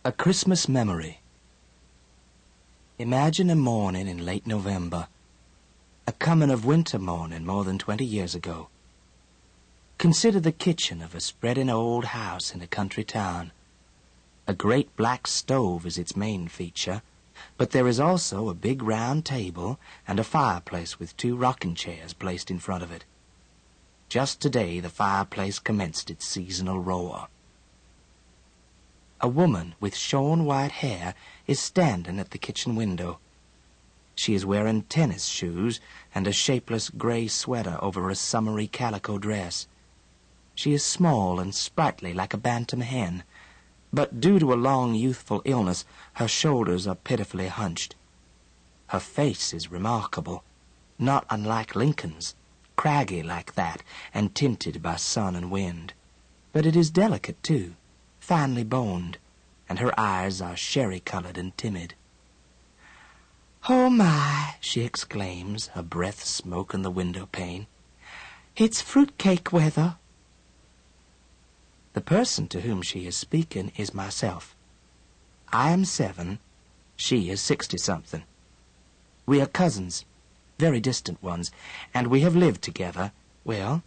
A Christmas Memory. Imagine a morning in late November, a coming of winter morning more than 20 years ago. Consider the kitchen of a spreading old house in a country town. A great black stove is its main feature, but there is also a big round table and a fireplace with 2 rocking chairs placed in front of it. Just today the fireplace commenced its seasonal roar. A woman with shorn white hair is standing at the kitchen window. She is wearing tennis shoes and a shapeless gray sweater over a summery calico dress. She is small and sprightly like a bantam hen, but due to a long youthful illness, her shoulders are pitifully hunched. Her face is remarkable, not unlike Lincoln's, craggy like that and tinted by sun and wind. But it is delicate, too, finely boned, and her eyes are sherry-colored and timid. "Oh, my," she exclaims, her breath smoking the window pane. "It's fruitcake weather." The person to whom she is speaking is myself. I am 7, she is 60-something. We are cousins, very distant ones, and we have lived together, well,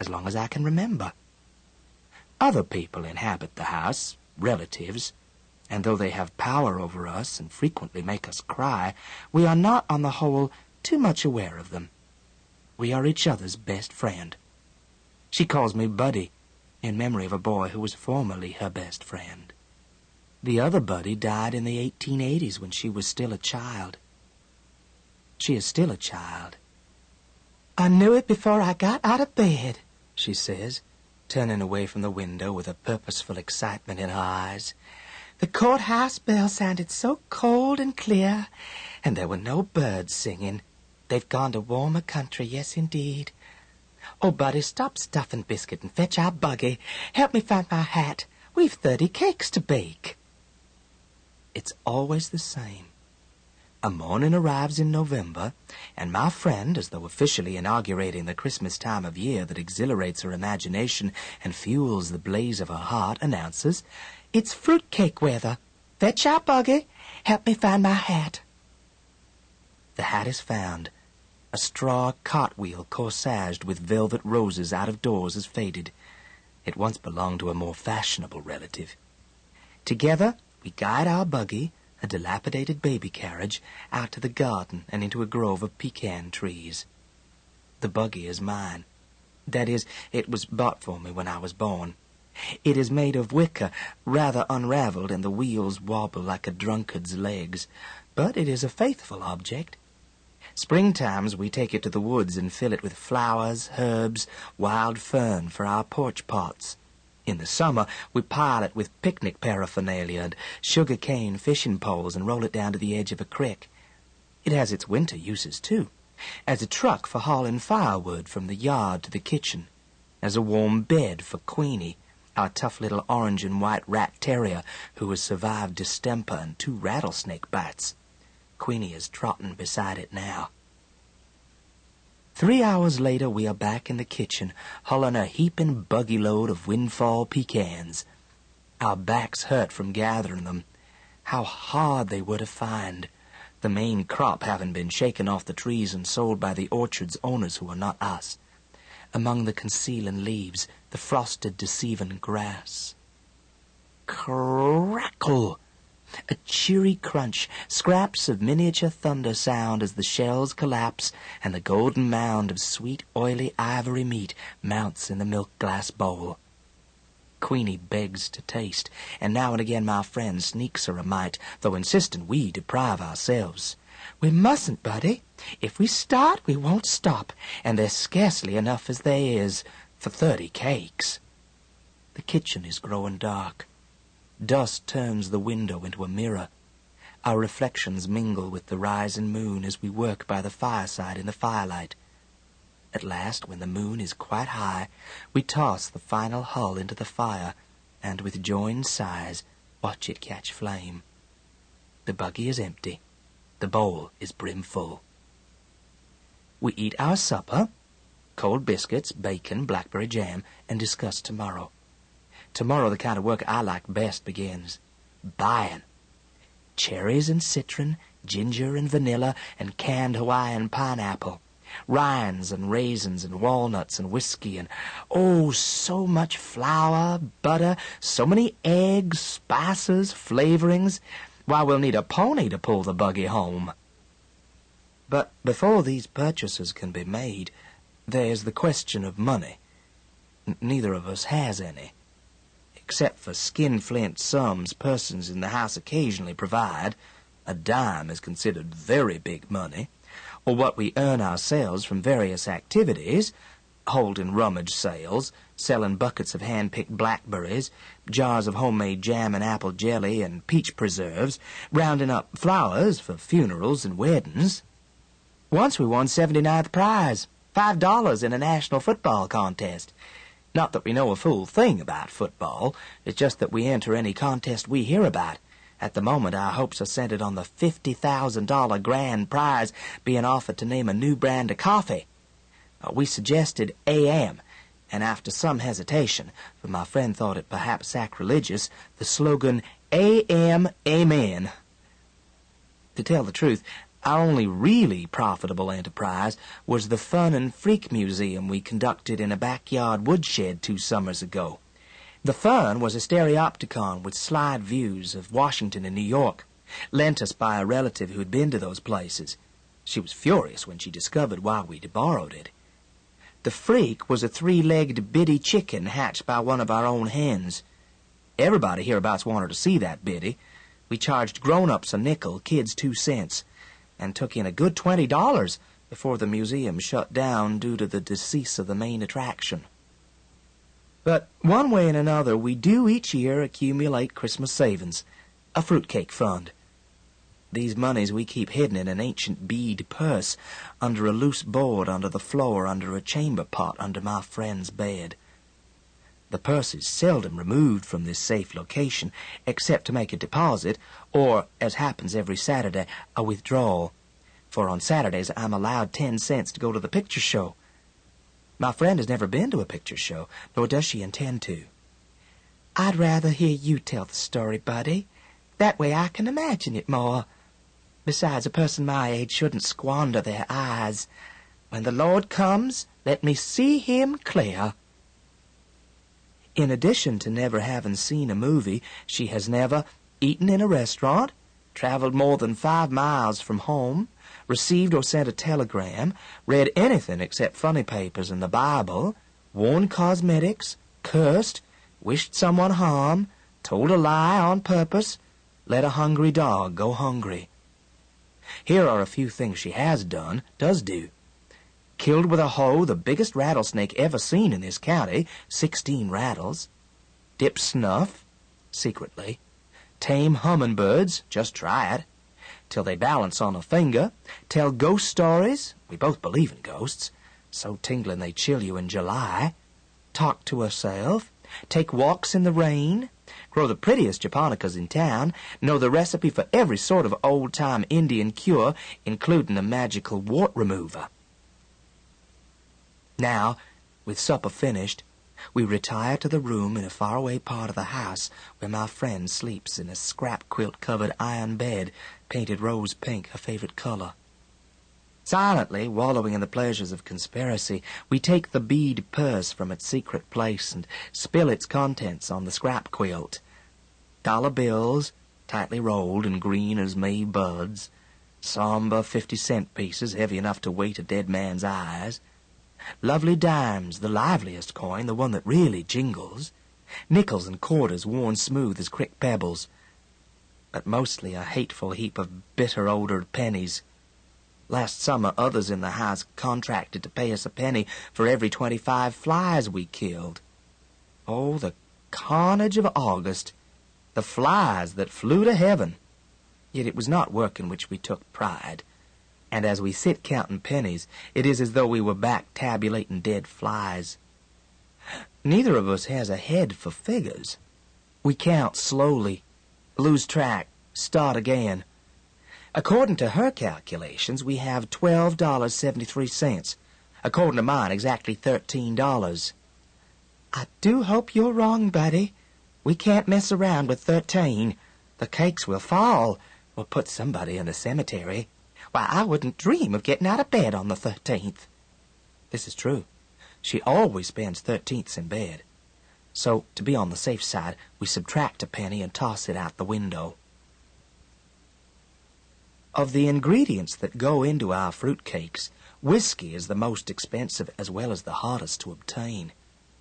as long as I can remember. Other people inhabit the house, relatives, and though they have power over us and frequently make us cry, we are not, on the whole, too much aware of them. We are each other's best friend. She calls me Buddy, in memory of a boy who was formerly her best friend. The other Buddy died in the 1880s when she was still a child. She is still a child. "I knew it before I got out of bed," she says, turning away from the window with a purposeful excitement in her eyes. "The courthouse bell sounded so cold and clear, and there were no birds singing. They've gone to warmer country, yes, indeed. Oh, Buddy, stop stuffing biscuit and fetch our buggy. Help me find my hat. We've 30 cakes to bake." It's always the same. A morning arrives in November, and my friend, as though officially inaugurating the Christmas time of year that exhilarates her imagination and fuels the blaze of her heart, announces, "It's fruitcake weather. Fetch our buggy. Help me find my hat." The hat is found. A straw cartwheel corsaged with velvet roses out of doors is faded. It once belonged to a more fashionable relative. Together we guide our buggy, a dilapidated baby carriage, out to the garden and into a grove of pecan trees. The buggy is mine. That is, it was bought for me when I was born. It is made of wicker, rather unraveled, and the wheels wobble like a drunkard's legs. But it is a faithful object. Springtimes we take it to the woods and fill it with flowers, herbs, wild fern for our porch pots. In the summer, we pile it with picnic paraphernalia and sugar cane fishing poles and roll it down to the edge of a creek. It has its winter uses, too, as a truck for hauling firewood from the yard to the kitchen, as a warm bed for Queenie, our tough little orange and white rat terrier who has survived distemper and 2 rattlesnake bites. Queenie is trotting beside it now. 3 hours later, we are back in the kitchen, hulling a heaping buggy load of windfall pecans. Our backs hurt from gathering them. How hard they were to find, the main crop having been shaken off the trees and sold by the orchard's owners who are not us. Among the concealing leaves, the frosted, deceiving grass. Crackle! A cheery crunch, scraps of miniature thunder sound as the shells collapse and the golden mound of sweet, oily ivory meat mounts in the milk-glass bowl. Queenie begs to taste, and now and again my friend sneaks her a mite, though insisting we deprive ourselves. "We mustn't, Buddy. If we start, we won't stop, and there's scarcely enough as there is for 30 cakes." The kitchen is growing dark. Dust turns the window into a mirror. Our reflections mingle with the rising moon as we work by the fireside in the firelight. At last, when the moon is quite high, we toss the final hull into the fire, and with joined sighs watch it catch flame. The buggy is empty. The bowl is brimful. We eat our supper, cold biscuits, bacon, blackberry jam, and discuss tomorrow. Tomorrow the kind of work I like best begins. buying. Cherries and citron, ginger and vanilla, and canned Hawaiian pineapple. Rinds and raisins and walnuts and whiskey and, oh, so much flour, butter, so many eggs, spices, flavorings. Why, we'll need a pony to pull the buggy home. But before these purchases can be made, there's the question of money. Neither of us has any. Except for skinflint sums persons in the house occasionally provide, a dime is considered very big money, or what we earn ourselves from various activities, holding rummage sales, selling buckets of hand-picked blackberries, jars of homemade jam and apple jelly and peach preserves, rounding up flowers for funerals and weddings. Once we won 79th prize, $5 in a national football contest. Not that we know a fool thing about football, it's just that we enter any contest we hear about. At the moment, our hopes are centered on the $50,000 grand prize being offered to name a new brand of coffee. We suggested AM, and after some hesitation, for my friend thought it perhaps sacrilegious, the slogan AM Amen. To tell the truth, our only really profitable enterprise was the Fun and Freak Museum we conducted in a backyard woodshed 2 summers ago. The Fun was a stereopticon with slide views of Washington and New York, lent us by a relative who had been to those places. She was furious when she discovered why we'd borrowed it. The Freak was a 3-legged biddy chicken hatched by one of our own hens. Everybody hereabouts wanted to see that biddy. We charged grown-ups a nickel, kids 2 cents, and took in a good $20 before the museum shut down due to the decease of the main attraction. But one way and another, we do each year accumulate Christmas savings, a fruitcake fund. These monies we keep hidden in an ancient bead purse, under a loose board under the floor, under a chamber pot under my friend's bed. The purse is seldom removed from this safe location, except to make a deposit, or, as happens every Saturday, a withdrawal. For on Saturdays I'm allowed 10 cents to go to the picture show. My friend has never been to a picture show, nor does she intend to. I'd rather hear you tell the story, Buddy. That way I can imagine it more. Besides, a person my age shouldn't squander their eyes. When the Lord comes, let me see him clear. In addition to never having seen a movie, she has never eaten in a restaurant, traveled more than 5 miles from home, received or sent a telegram, read anything except funny papers and the Bible, worn cosmetics, cursed, wished someone harm, told a lie on purpose, let a hungry dog go hungry. Here are a few things she has done, does do. Killed with a hoe the biggest rattlesnake ever seen in this county, 16 rattles. Dip snuff, secretly. Tame hummingbirds, just try it, till they balance on a finger. Tell ghost stories, we both believe in ghosts, so tingling they chill you in July. Talk to herself, take walks in the rain, grow the prettiest japonicas in town, know the recipe for every sort of old-time Indian cure, including a magical wart remover. Now, with supper finished, we retire to the room in a faraway part of the house where my friend sleeps in a scrap-quilt-covered iron bed painted rose pink, her favorite color. Silently, wallowing in the pleasures of conspiracy, we take the bead purse from its secret place and spill its contents on the scrap quilt. Dollar bills, tightly rolled and green as May buds, somber 50-cent pieces heavy enough to weight a dead man's eyes, lovely dimes, the liveliest coin, the one that really jingles, nickels and quarters worn smooth as crick pebbles, but mostly a hateful heap of bitter-odored pennies. Last summer, others in the house contracted to pay us a penny for every 25 flies we killed. Oh, the carnage of August, the flies that flew to heaven. Yet it was not work in which we took pride, and as we sit counting pennies, it is as though we were back tabulating dead flies. Neither of us has a head for figures. We count slowly, lose track, start again. According to her calculations, we have $12.73. According to mine, exactly $13. I do hope you're wrong, Buddy. We can't mess around with 13. The cakes will fall. We'll put somebody in the cemetery. Why, I wouldn't dream of getting out of bed on the 13th. This is true. She always spends 13ths in bed. So, to be on the safe side, we subtract a penny and toss it out the window. Of the ingredients that go into our fruit cakes, whiskey is the most expensive as well as the hardest to obtain.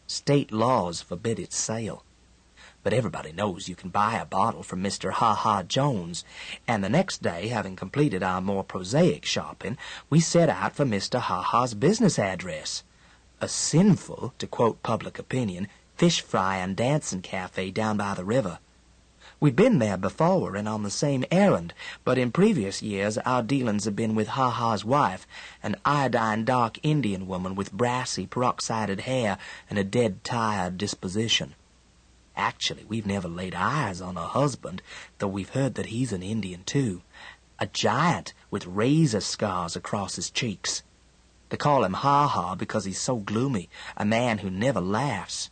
State laws forbid its sale. But everybody knows you can buy a bottle from Mr. Ha-Ha Jones, and the next day, having completed our more prosaic shopping, we set out for Mr. Ha-Ha's business address. A sinful, to quote public opinion, fish fry and dancing cafe down by the river. We'd been there before and on the same errand, but in previous years our dealings have been with Ha-Ha's wife, an iodine dark Indian woman with brassy, peroxided hair and a dead tired disposition. Actually, we've never laid eyes on her husband, though we've heard that he's an Indian too. A giant with razor scars across his cheeks. They call him Ha-Ha because he's so gloomy, a man who never laughs.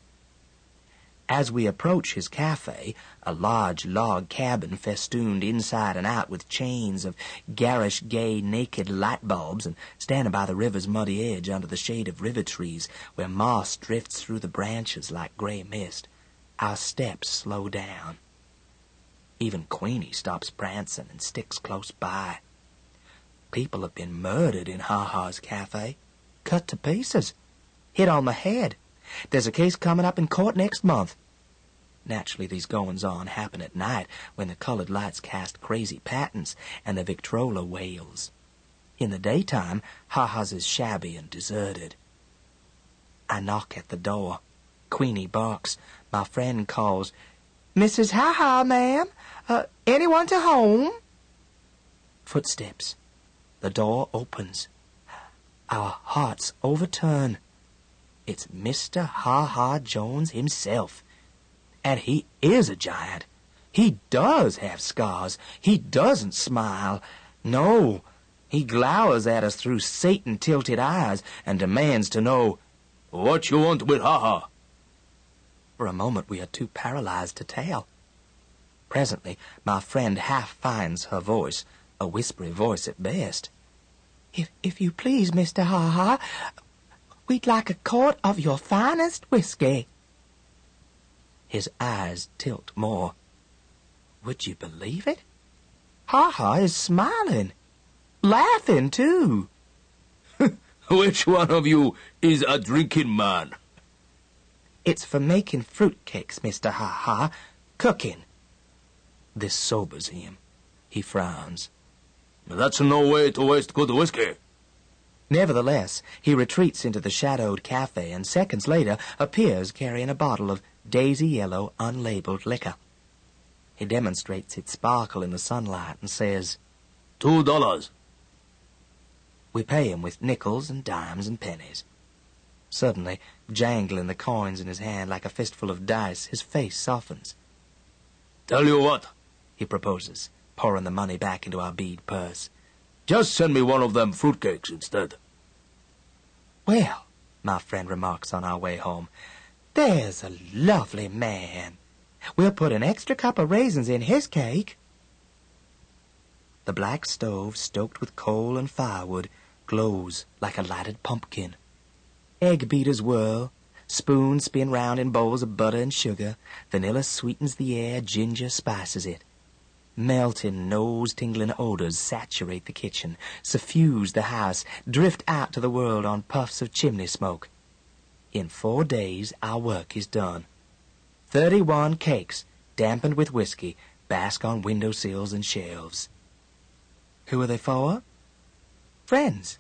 As we approach his cafe, a large log cabin festooned inside and out with chains of garish, gay, naked light bulbs, and standing by the river's muddy edge under the shade of river trees where moss drifts through the branches like gray mist, our steps slow down. Even Queenie stops prancing and sticks close by. People have been murdered in Ha-Ha's cafe, cut to pieces, hit on the head. There's a case coming up in court next month. Naturally, these goings-on happen at night when the colored lights cast crazy patterns and the Victrola wails. In the daytime, Ha-Ha's is shabby and deserted. I knock at the door. Queenie barks. My friend calls, "Mrs. Ha-Ha, ma'am? Anyone to home?" Footsteps. The door opens. Our hearts overturn. It's Mr. Ha-Ha Jones himself. And he is a giant. He does have scars. He doesn't smile. No, he glowers at us through Satan-tilted eyes and demands to know, "What you want with Ha-Ha?" For a moment we are too paralyzed to tell. Presently my friend half finds her voice, a whispery voice at best. If you please, Mr. Ha-Ha, we'd like a quart of your finest whiskey." His eyes tilt more. Would you believe it? Ha-Ha is smiling. Laughing, too. "Which one of you is a drinking man?" "It's for making fruitcakes, Mr. Ha-Ha. Cooking." This sobers him. He frowns. "That's no way to waste good whiskey." Nevertheless, he retreats into the shadowed cafe and seconds later appears carrying a bottle of daisy-yellow, unlabeled liquor. He demonstrates its sparkle in the sunlight and says, $2. We pay him with nickels and dimes and pennies. Suddenly, jangling the coins in his hand like a fistful of dice, his face softens. "Tell you what," he proposes, pouring the money back into our bead purse. "Just send me one of them fruitcakes instead." "Well," my friend remarks on our way home, "there's a lovely man. We'll put an extra cup of raisins in his cake." The black stove, stoked with coal and firewood, glows like a lighted pumpkin. Egg beaters whirl, spoons spin round in bowls of butter and sugar, vanilla sweetens the air, ginger spices it. Melting, nose-tingling odors saturate the kitchen, suffuse the house, drift out to the world on puffs of chimney smoke. In 4 days, our work is done. 31 cakes, dampened with whiskey, bask on windowsills and shelves. Who are they for? Friends.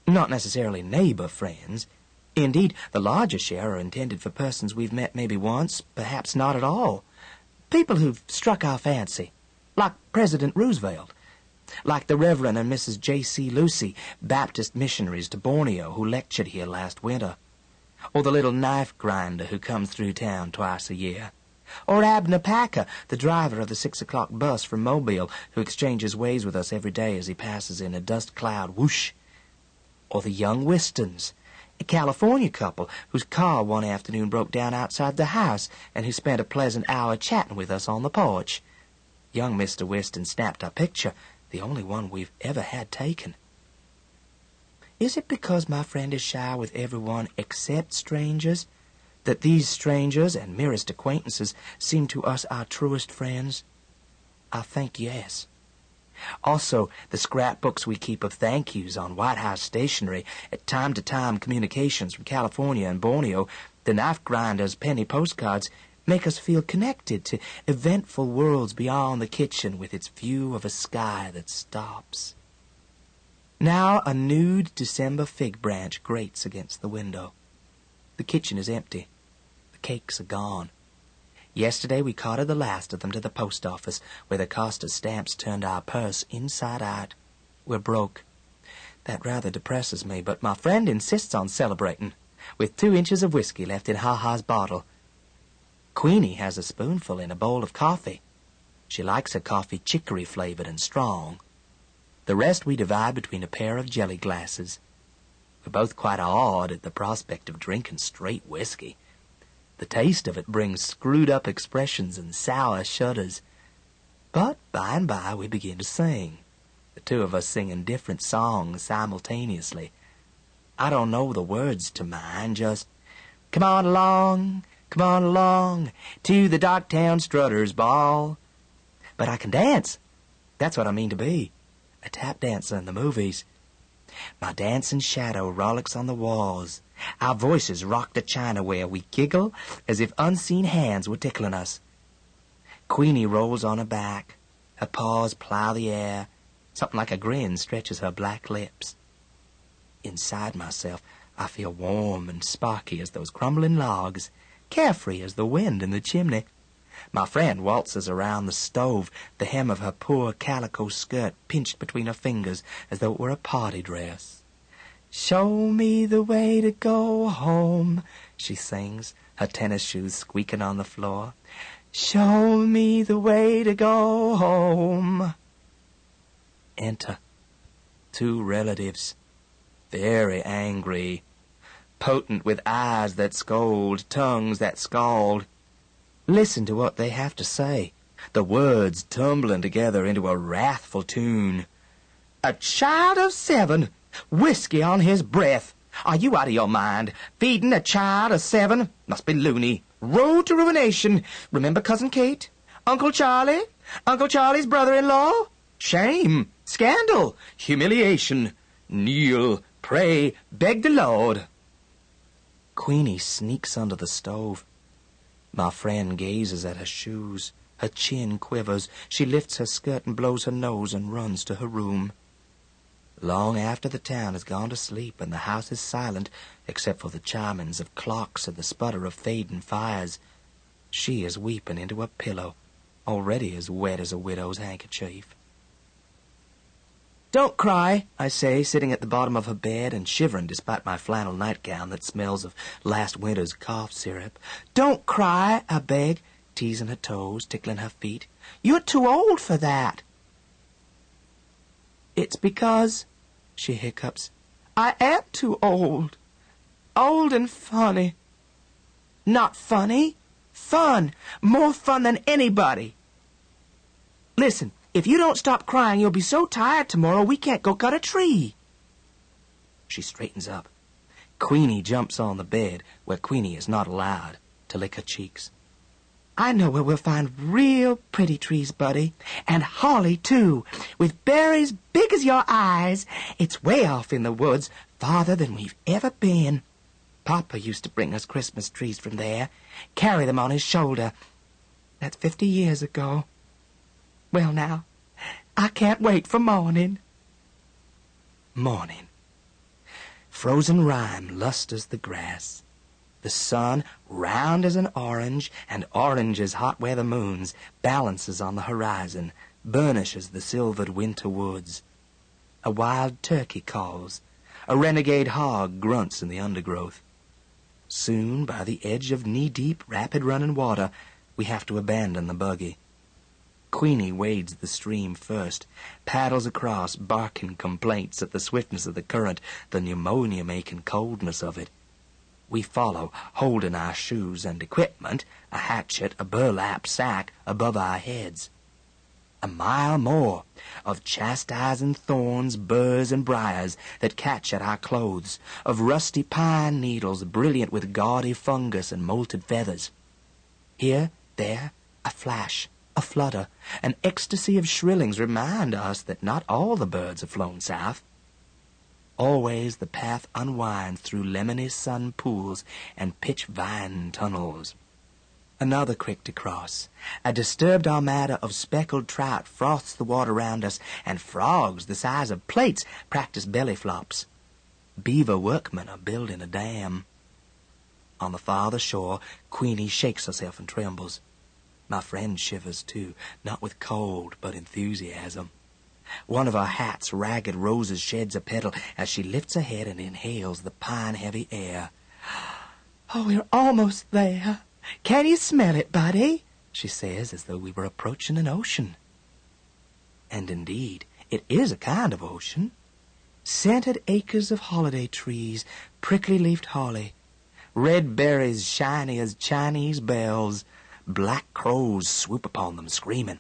Not necessarily neighbor friends. Indeed, the larger share are intended for persons we've met maybe once, perhaps not at all. People who've struck our fancy, like President Roosevelt, like the Reverend and Mrs. J.C. Lucy, Baptist missionaries to Borneo who lectured here last winter, or the little knife grinder who comes through town twice a year, or Abner Packer, the driver of the 6 o'clock bus from Mobile, who exchanges ways with us every day as he passes in a dust cloud whoosh, or the young Wistons, A California couple whose car one afternoon broke down outside the house and who spent a pleasant hour chatting with us on the porch. Young Mr. Weston snapped our picture, the only one we've ever had taken. Is it because my friend is shy with everyone except strangers that these strangers and merest acquaintances seem to us our truest friends? I think yes. Also, the scrapbooks we keep of thank yous on White House stationery, at time-to-time communications from California and Borneo, the knife grinders' penny postcards, make us feel connected to eventful worlds beyond the kitchen with its view of a sky that stops. Now a nude December fig branch grates against the window. The kitchen is empty. The cakes are gone. Yesterday we carted the last of them to the post office, where the cost of stamps turned our purse inside out. We're broke. That rather depresses me, but my friend insists on celebrating, with 2 inches of whiskey left in Ha-Ha's bottle. Queenie has a spoonful in a bowl of coffee. She likes her coffee chicory-flavored and strong. The rest we divide between a pair of jelly glasses. We're both quite awed at the prospect of drinking straight whiskey. The taste of it brings screwed-up expressions and sour shudders. But by and by we begin to sing, the 2 of us singing different songs simultaneously. I don't know the words to mine, just, come on along, to the Darktown Strutters Ball. But I can dance. That's what I mean to be, a tap dancer in the movies. My dancing shadow rollicks on the walls. Our voices rock the chinaware. We giggle as if unseen hands were tickling us. Queenie rolls on her back. Her paws plow the air. Something like a grin stretches her black lips. Inside myself, I feel warm and sparky as those crumbling logs, carefree as the wind in the chimney. My friend waltzes around the stove, the hem of her poor calico skirt pinched between her fingers as though it were a party dress. Show me the way to go home, she sings, her tennis shoes squeaking on the floor. Show me the way to go home. Enter 2 relatives, very angry, potent with eyes that scold, tongues that scald. Listen to what they have to say, the words tumbling together into a wrathful tune. A child of 7, whiskey on his breath. Are you out of your mind? Feeding a child of 7? Must be loony. Road to ruination. Remember Cousin Kate? Uncle Charlie? Uncle Charlie's brother-in-law? Shame. Scandal. Humiliation. Kneel. Pray. Beg the Lord. Queenie sneaks under the stove. My friend gazes at her shoes. Her chin quivers. She lifts her skirt and blows her nose and runs to her room. Long after the town has gone to sleep and the house is silent, except for the chimings of clocks and the sputter of fading fires, she is weeping into a pillow, already as wet as a widow's handkerchief. Don't cry, I say, sitting at the bottom of her bed and shivering despite my flannel nightgown that smells of last winter's cough syrup. Don't cry, I beg, teasing her toes, tickling her feet. You're too old for that. It's because, she hiccups, I am too old. Old and funny. Not funny. Fun. More fun than anybody. Listen, if you don't stop crying, you'll be so tired tomorrow we can't go cut a tree. She straightens up. Queenie jumps on the bed, where Queenie is not allowed, to lick her cheeks. I know where we'll find real pretty trees, Buddy. And holly, too, with berries big as your eyes. It's way off in the woods, farther than we've ever been. Papa used to bring us Christmas trees from there, carry them on his shoulder. That's 50 years ago. Well, now, I can't wait for morning. Morning. Frozen rime lust as the grass. The sun, round as an orange, and orange as hot weather moons, balances on the horizon, burnishes the silvered winter woods. A wild turkey calls. A renegade hog grunts in the undergrowth. Soon, by the edge of knee-deep, rapid-running water, we have to abandon the buggy. Queenie wades the stream first, paddles across, barking complaints at the swiftness of the current, the pneumonia-making coldness of it. We follow, holding our shoes and equipment, a hatchet, a burlap sack, above our heads. A mile more of chastising thorns, burrs, and briars that catch at our clothes, of rusty pine needles brilliant with gaudy fungus and molted feathers. Here, there, a flash, a flutter, an ecstasy of shrillings remind us that not all the birds have flown south. Always the path unwinds through lemony sun pools and pitch vine tunnels. Another creek to cross. A disturbed armada of speckled trout froths the water round us, and frogs the size of plates practice belly flops. Beaver workmen are building a dam. On the farther shore, Queenie shakes herself and trembles. My friend shivers too, not with cold, but enthusiasm. One of her hat's ragged roses sheds a petal as she lifts her head and inhales the pine-heavy air. "Oh, we're almost there. Can you smell it, buddy?" she says, as though we were approaching an ocean. And indeed, it is a kind of ocean. Scented acres of holiday trees, prickly-leafed holly, red berries shiny as Chinese bells. Black crows swoop upon them, screaming.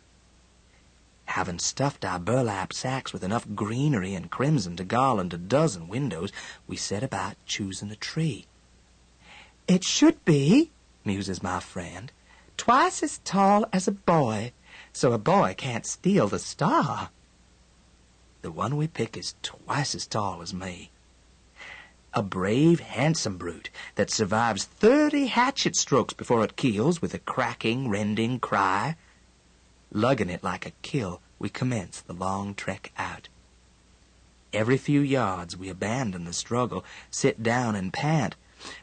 Having stuffed our burlap sacks with enough greenery and crimson to garland a dozen windows, we set about choosing a tree. "It should be," muses my friend, "twice as tall as a boy, so a boy can't steal the star." The one we pick is twice as tall as me. A brave, handsome brute that survives 30 hatchet strokes before it keels with a cracking, rending cry. Lugging it like a kill, we commence the long trek out. Every few yards we abandon the struggle, sit down and pant,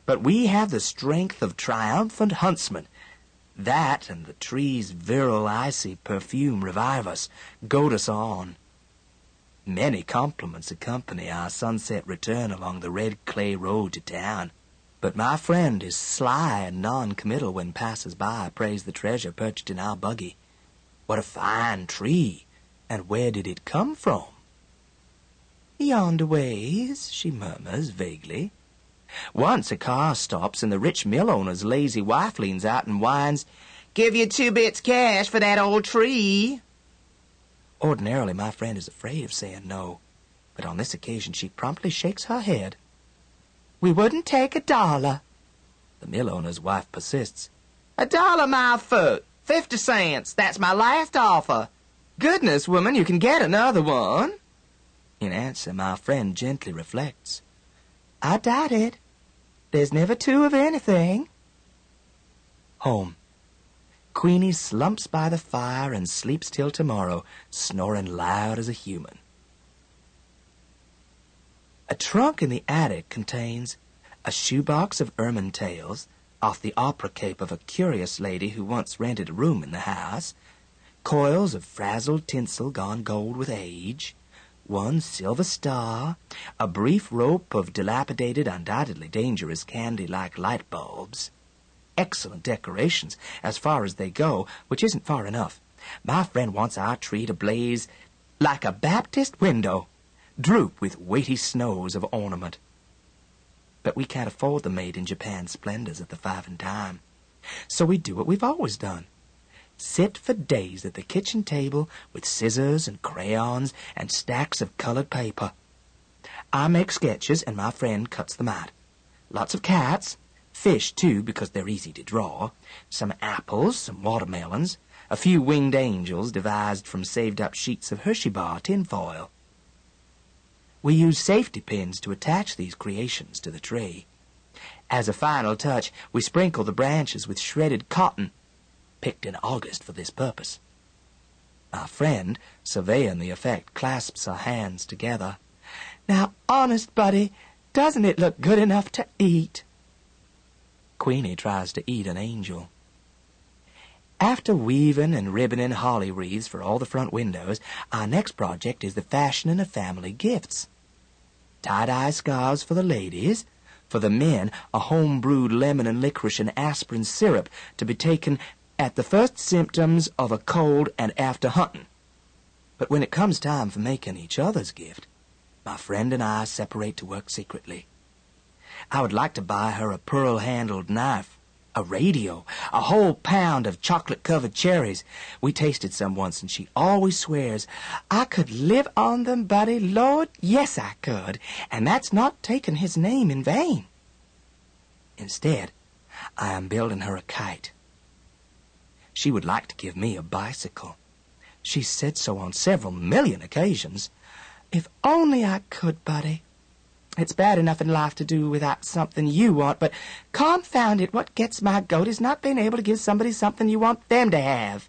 but we have the strength of triumphant huntsmen. That and the tree's virile, icy perfume revive us, goad us on. Many compliments accompany our sunset return along the red clay road to town, but my friend is sly and non-committal when passers-by praise the treasure perched in our buggy. What a fine tree, and where did it come from? "Yonder ways," she murmurs vaguely. Once a car stops and the rich mill owner's lazy wife leans out and whines, "Give you 2 bits cash for that old tree." Ordinarily, my friend is afraid of saying no, but on this occasion she promptly shakes her head. "We wouldn't take $1. The mill owner's wife persists. $1 my foot, 50 cents, that's my last offer. Goodness, woman, you can get another one." In answer, my friend gently reflects. "I doubt it. There's never 2 of anything." Home. Queenie slumps by the fire and sleeps till tomorrow, snoring loud as a human. A trunk in the attic contains a shoebox of ermine tails, off the opera cape of a curious lady who once rented a room in the house, coils of frazzled tinsel gone gold with age, 1 silver star, a brief rope of dilapidated, undoubtedly dangerous candy-like light bulbs. Excellent decorations, as far as they go, which isn't far enough. My friend wants our tree to blaze like a Baptist window, droop with weighty snows of ornament. But we can't afford the made-in-Japan splendors at the 5 and dime. So we do what we've always done. Sit for days at the kitchen table with scissors and crayons and stacks of colored paper. I make sketches and my friend cuts them out. Lots of cats, fish too because they're easy to draw, some apples, some watermelons, a few winged angels devised from saved-up sheets of Hershey bar tinfoil. We use safety pins to attach these creations to the tree. As a final touch, we sprinkle the branches with shredded cotton, picked in August for this purpose. Our friend, surveying the effect, clasps her hands together. "Now, honest, buddy, doesn't it look good enough to eat?" Queenie tries to eat an angel. After weaving and ribboning holly wreaths for all the front windows, our next project is the fashioning of family gifts. Tie-dye scarves for the ladies. For the men, a home-brewed lemon and licorice and aspirin syrup to be taken at the first symptoms of a cold and after hunting. But when it comes time for making each other's gift, my friend and I separate to work secretly. I would like to buy her a pearl-handled knife, a radio, a whole pound of chocolate-covered cherries. We tasted some once, and she always swears, "I could live on them, buddy. Lord, yes, I could. And that's not taking his name in vain." Instead, I am building her a kite. She would like to give me a bicycle. She's said so on several million occasions. If only I could, buddy. It's bad enough in life to do without something you want, but confound it, what gets my goat is not being able to give somebody something you want them to have.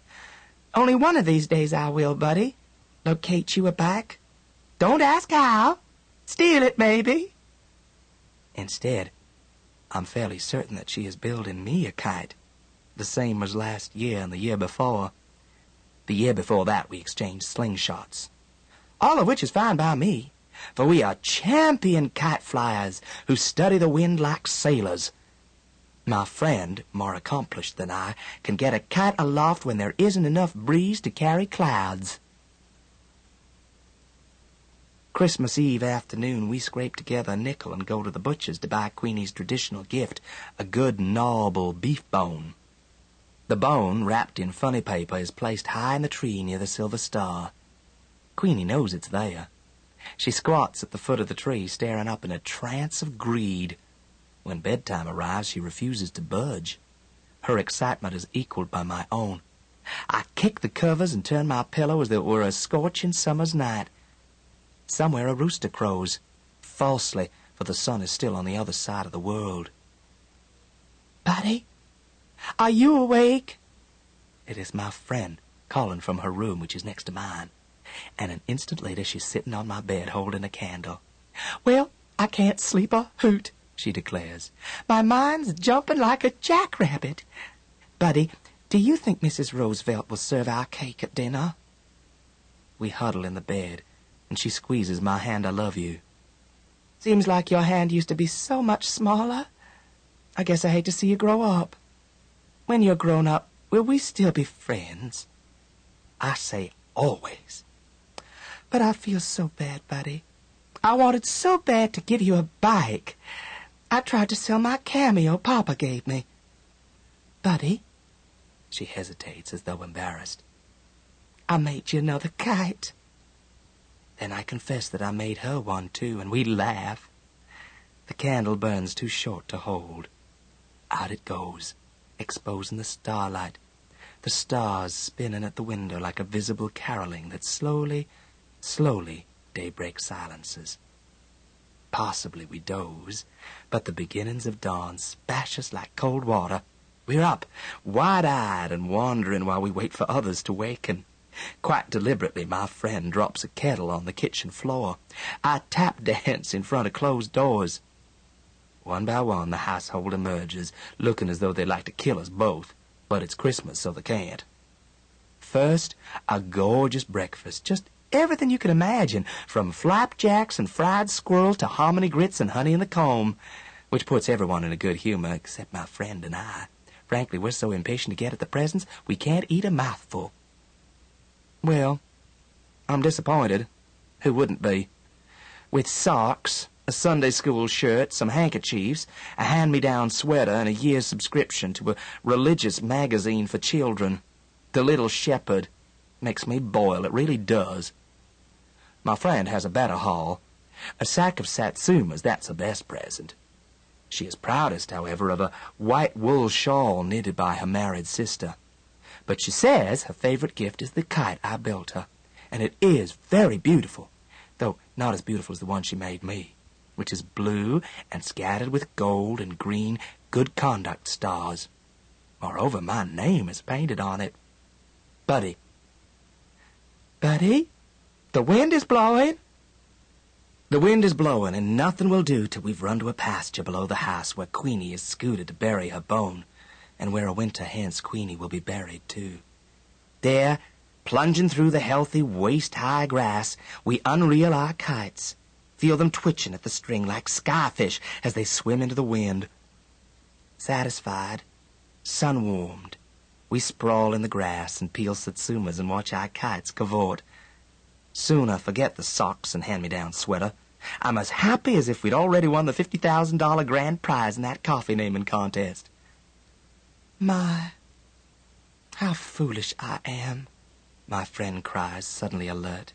Only one of these days I will, buddy. Locate you a bike. Don't ask how. Steal it, maybe. Instead, I'm fairly certain that she is building me a kite, the same as last year and the year before. The year before that we exchanged slingshots, all of which is fine by me, for we are champion kite flyers who study the wind like sailors. My friend, more accomplished than I, can get a kite aloft when there isn't enough breeze to carry clouds. Christmas Eve afternoon, we scrape together a nickel and go to the butcher's to buy Queenie's traditional gift, a good gnawable beef bone. The bone, wrapped in funny paper, is placed high in the tree near the silver star. Queenie knows it's there. She squats at the foot of the tree, staring up in a trance of greed. When bedtime arrives, she refuses to budge. Her excitement is equaled by my own. I kick the covers and turn my pillow as though it were a scorching summer's night. Somewhere a rooster crows, falsely, for the sun is still on the other side of the world. "Buddy, are you awake?" It is my friend, calling from her room, which is next to mine. And an instant later she's sitting on my bed holding a candle. "Well, I can't sleep a hoot," she declares. "My mind's jumping like a jackrabbit. Buddy, do you think Mrs. Roosevelt will serve our cake at dinner?" We huddle in the bed, and she squeezes my hand. "I love you." "Seems like your hand used to be so much smaller. I guess I hate to see you grow up. When you're grown up, will we still be friends?" I say always. But I feel so bad, buddy. I wanted so bad to give you a bike. I tried to sell my cameo Papa gave me. "Buddy," she hesitates as though embarrassed, "I made you another kite." Then I confess that I made her one too, and we laugh. The candle burns too short to hold. Out it goes, exposing the starlight, the stars spinning at the window like a visible caroling that slowly, slowly daybreak silences. Possibly we doze, but the beginnings of dawn splash us like cold water. We're up, wide-eyed and wandering while we wait for others to waken. Quite deliberately, my friend drops a kettle on the kitchen floor. I tap dance in front of closed doors. One by one, the household emerges, looking as though they'd like to kill us both, but it's Christmas, so they can't. First, a gorgeous breakfast, just everything you can imagine, from flapjacks and fried squirrel to hominy grits and honey in the comb, which puts everyone in a good humor except my friend and I. Frankly, we're so impatient to get at the presents, we can't eat a mouthful. Well, I'm disappointed. Who wouldn't be? With socks, a Sunday school shirt, some handkerchiefs, a hand-me-down sweater, and a year's subscription to a religious magazine for children. The Little Shepherd. Makes me boil, it really does. My friend has a better haul. A sack of satsumas, that's her best present. She is proudest, however, of a white wool shawl knitted by her married sister. But she says her favorite gift is the kite I built her, and it is very beautiful, though not as beautiful as the one she made me, which is blue and scattered with gold and green good conduct stars. Moreover, my name is painted on it. Buddy. Buddy, the wind is blowing. The wind is blowing, and nothing will do till we've run to a pasture below the house where Queenie is scooted to bury her bone, and where a winter hence Queenie will be buried too. There, plunging through the healthy, waist-high grass, we unreel our kites, feel them twitching at the string like skyfish as they swim into the wind. Satisfied, sun-warmed, We sprawl in the grass and peel satsumas and watch our kites cavort. Soon I forget the socks and hand-me-down sweater. I'm as happy as if we'd already won the $50,000 grand prize in that coffee naming contest. My, how foolish I am, my friend cries, suddenly alert.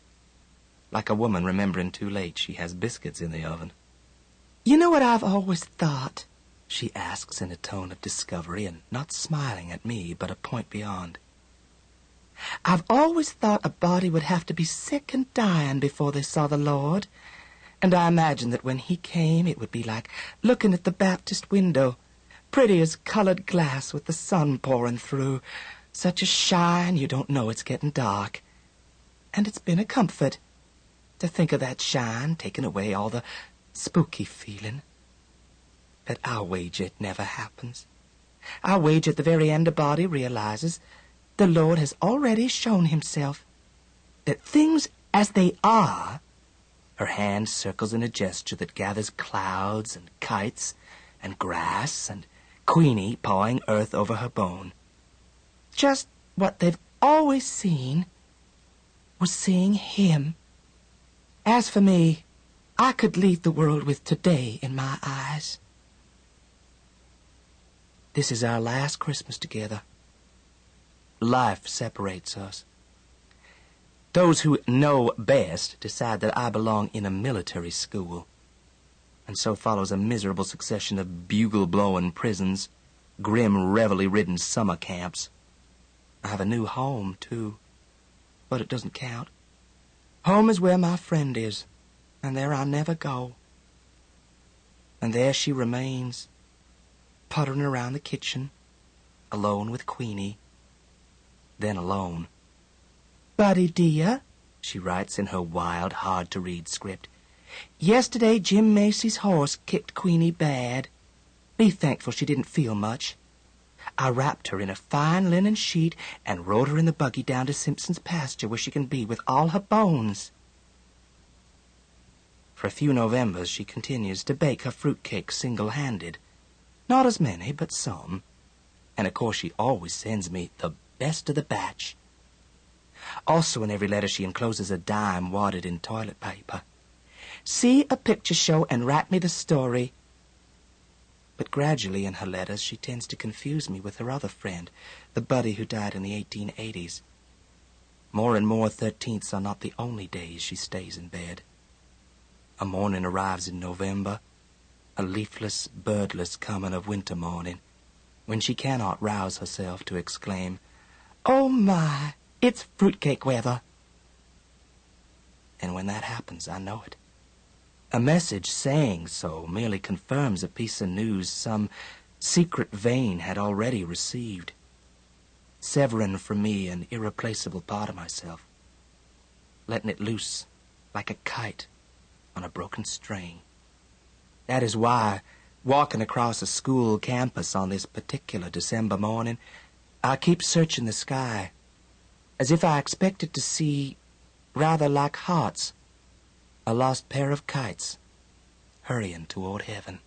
Like a woman remembering too late she has biscuits in the oven. You know what I've always thought? She asks in a tone of discovery and not smiling at me, but a point beyond. I've always thought a body would have to be sick and dying before they saw the Lord. And I imagined that when he came, it would be like looking at the Baptist window, pretty as colored glass with the sun pouring through. Such a shine you don't know it's getting dark. And it's been a comfort to think of that shine taking away all the spooky feeling. But I'll wager it never happens. I'll wager at the very end a body realizes the Lord has already shown himself, that things as they are. Her hand circles in a gesture that gathers clouds and kites and grass and Queenie pawing earth over her bone. Just what they've always seen was seeing him. As for me, I could leave the world with today in my eyes. This is our last Christmas together. Life separates us. Those who know best decide that I belong in a military school. And so follows a miserable succession of bugle-blowing prisons, grim reveille-ridden summer camps. I have a new home, too, but it doesn't count. Home is where my friend is, and there I'll never go. And there she remains, puttering around the kitchen, alone with Queenie, then alone. Buddy dear, she writes in her wild, hard-to-read script, yesterday Jim Macy's horse kicked Queenie bad. Be thankful she didn't feel much. I wrapped her in a fine linen sheet and rode her in the buggy down to Simpson's pasture where she can be with all her bones. For a few Novembers she continues to bake her fruitcake single-handed. Not as many, but some. And of course she always sends me the best of the batch. Also in every letter she encloses a dime wadded in toilet paper. See a picture show and write me the story. But gradually in her letters she tends to confuse me with her other friend, the buddy who died in the 1880s. More and more 13ths are not the only days she stays in bed. A morning arrives in November, a leafless, birdless coming of winter morning, when she cannot rouse herself to exclaim, "Oh my, it's fruitcake weather." And when that happens, I know it. A message saying so merely confirms a piece of news some secret vein had already received, severing from me an irreplaceable part of myself, letting it loose like a kite on a broken string. That is why, walking across a school campus on this particular December morning, I keep searching the sky, as if I expected to see, rather like hearts, a lost pair of kites hurrying toward heaven.